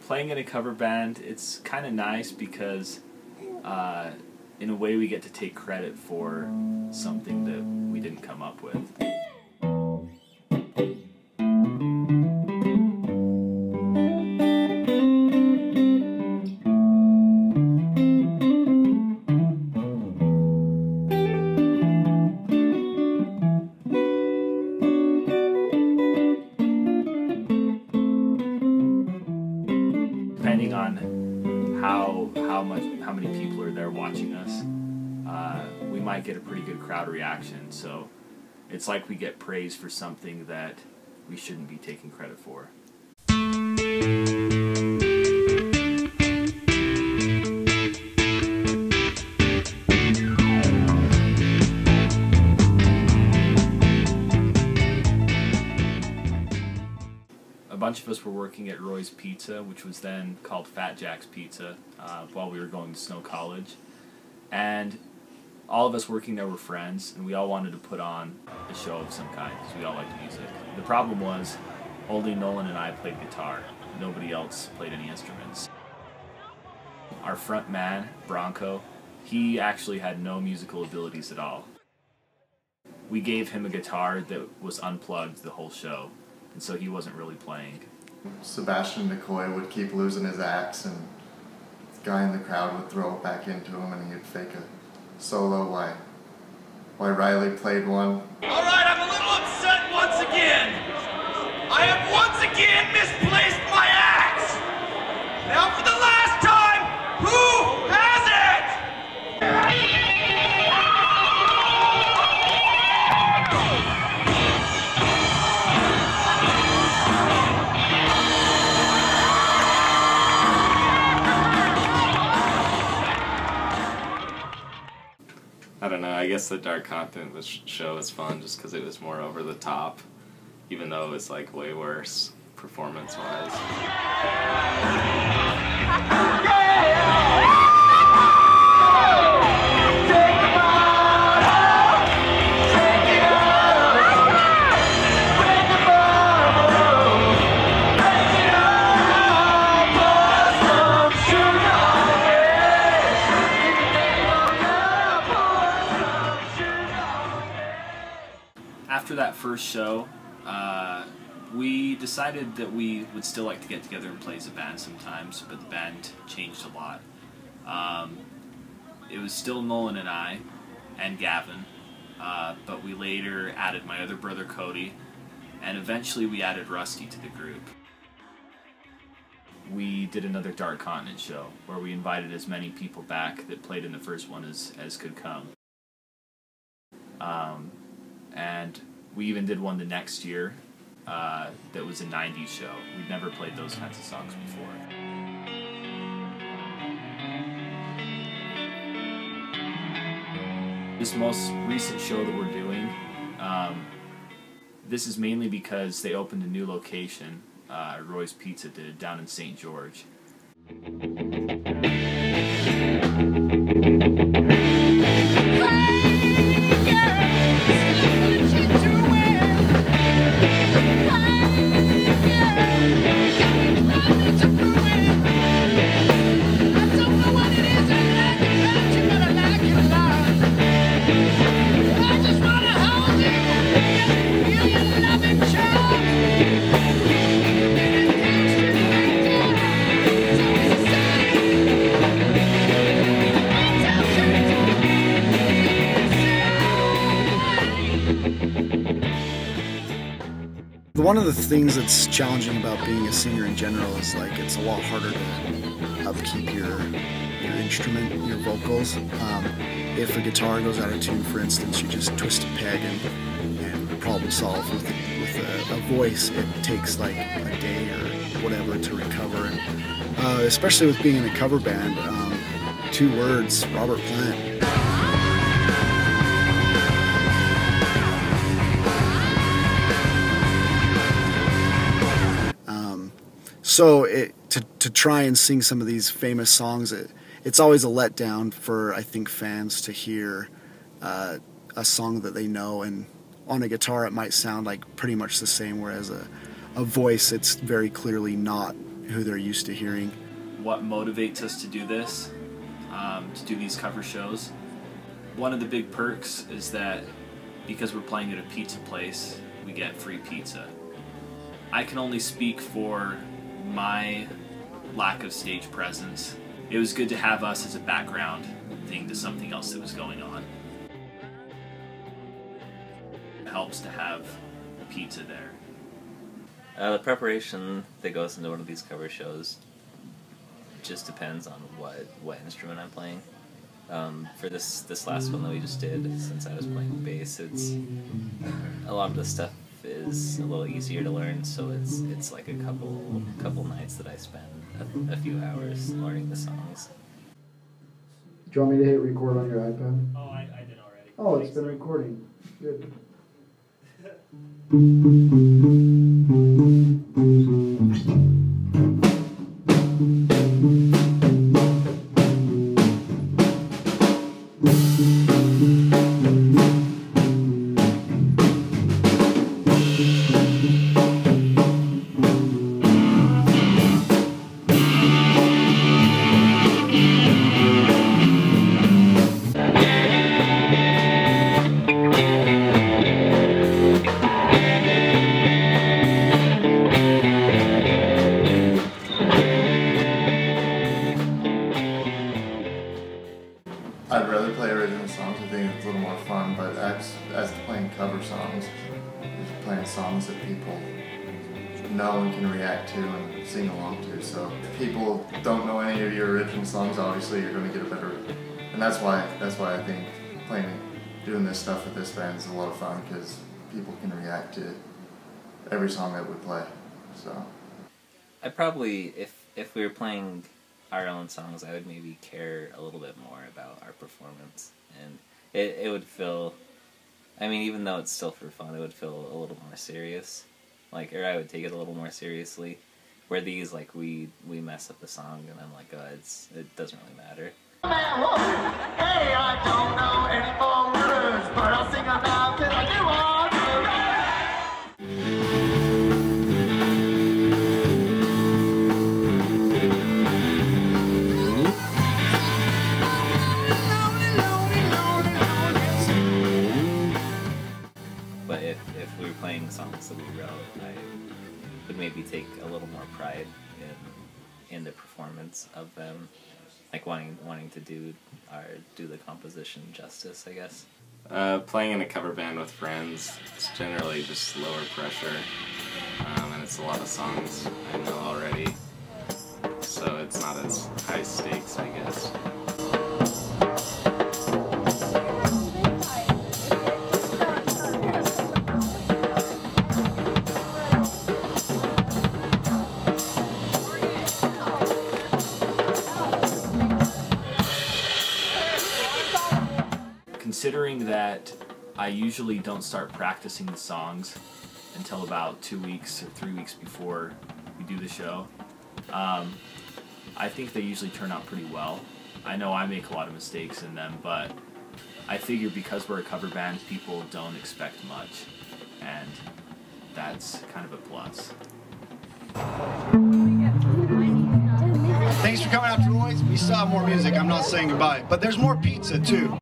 Playing in a cover band, it's kind of nice because in a way we get to take credit for something that we didn't come up with. Depending on how many people are there watching us, we might get a pretty good crowd reaction. So it's like we get praise for something that we shouldn't be taking credit for. A bunch of us were working at Roy's Pizza, which was then called Fat Jack's Pizza, while we were going to Snow College. And all of us working there were friends, and we all wanted to put on a show of some kind, because we all liked music. The problem was, only Nolan and I played guitar. Nobody else played any instruments. Our front man, Bronco, he actually had no musical abilities at all. We gave him a guitar that was unplugged the whole show, and so he wasn't really playing. Sebastian McCoy would keep losing his axe, and the guy in the crowd would throw it back into him, and he'd fake a solo while Riley played one. All right, I'm a little upset once again. I have once again misplaced my axe. Now for the last time, who has it? I don't know, I guess the Darc Kontinent show was fun just because it was more over the top, even though it was like way worse performance-wise. After that first show, we decided that we would still like to get together and play as a band sometimes, but the band changed a lot. It was still Nolan and I, and Gavin, but we later added my other brother Cody, and eventually we added Rusty to the group. We did another Darc Kontinent show, where we invited as many people back that played in the first one as could come. And we even did one the next year that was a 90s show. We'd never played those kinds of songs before. This most recent show that we're doing, this is mainly because they opened a new location, Roy's Pizza did, down in St. George. One of the things that's challenging about being a singer in general is like it's a lot harder to upkeep your instrument, your vocals. If a guitar goes out of tune, for instance, you just twist a peg and problem solve. With a voice, it takes like a day or whatever to recover. And especially with being in a cover band, 2 words, Robert Plant. So to try and sing some of these famous songs, it's always a letdown for, I think, fans to hear a song that they know, and on a guitar it might sound like pretty much the same, whereas a voice, it's very clearly not who they're used to hearing. What motivates us to do this, to do these cover shows? One of the big perks is that because we're playing at a pizza place, we get free pizza. I can only speak for my lack of stage presence. It was good to have us as a background thing to something else that was going on. It helps to have pizza there. The preparation that goes into one of these cover shows just depends on what instrument I'm playing. For this last one that we just did, since I was playing bass, it's a lot of the stuff is a little easier to learn, so it's like a couple nights that I spend a few hours learning the songs. Do you want me to hit record on your iPad? Oh, I did already. Oh, it's been recording. Good. I'd rather play original songs. I think it's a little more fun, but as to playing cover songs, just playing songs that people know and can react to and sing along to. So if people don't know any of your original songs, obviously you're going to get a better. And that's why I think doing this stuff with this band is a lot of fun, because people can react to every song that we play. So I probably, if we were playing our own songs, I would maybe care a little bit more about our performance, and it would feel, I mean, even though it's still for fun, it would feel a little more serious, like, or I would take it a little more seriously, where these, like, we mess up the song, and I'm like, oh, it doesn't really matter. Hey, I don't know any more words, but I'll sing them out till I do all the But if we were playing songs that we wrote, I would maybe take a little more pride in the performance of them, like wanting to do the composition justice, I guess. Playing in a cover band with friends, it's generally just lower pressure, and it's a lot of songs I know already, so it's not as high stakes, I guess. Considering that I usually don't start practicing the songs until about 2 weeks or 3 weeks before we do the show, I think they usually turn out pretty well. I know I make a lot of mistakes in them, but I figure because we're a cover band, people don't expect much, and that's kind of a plus. Thanks for coming out to Roy's. We still have more music. I'm not saying goodbye, but there's more pizza too.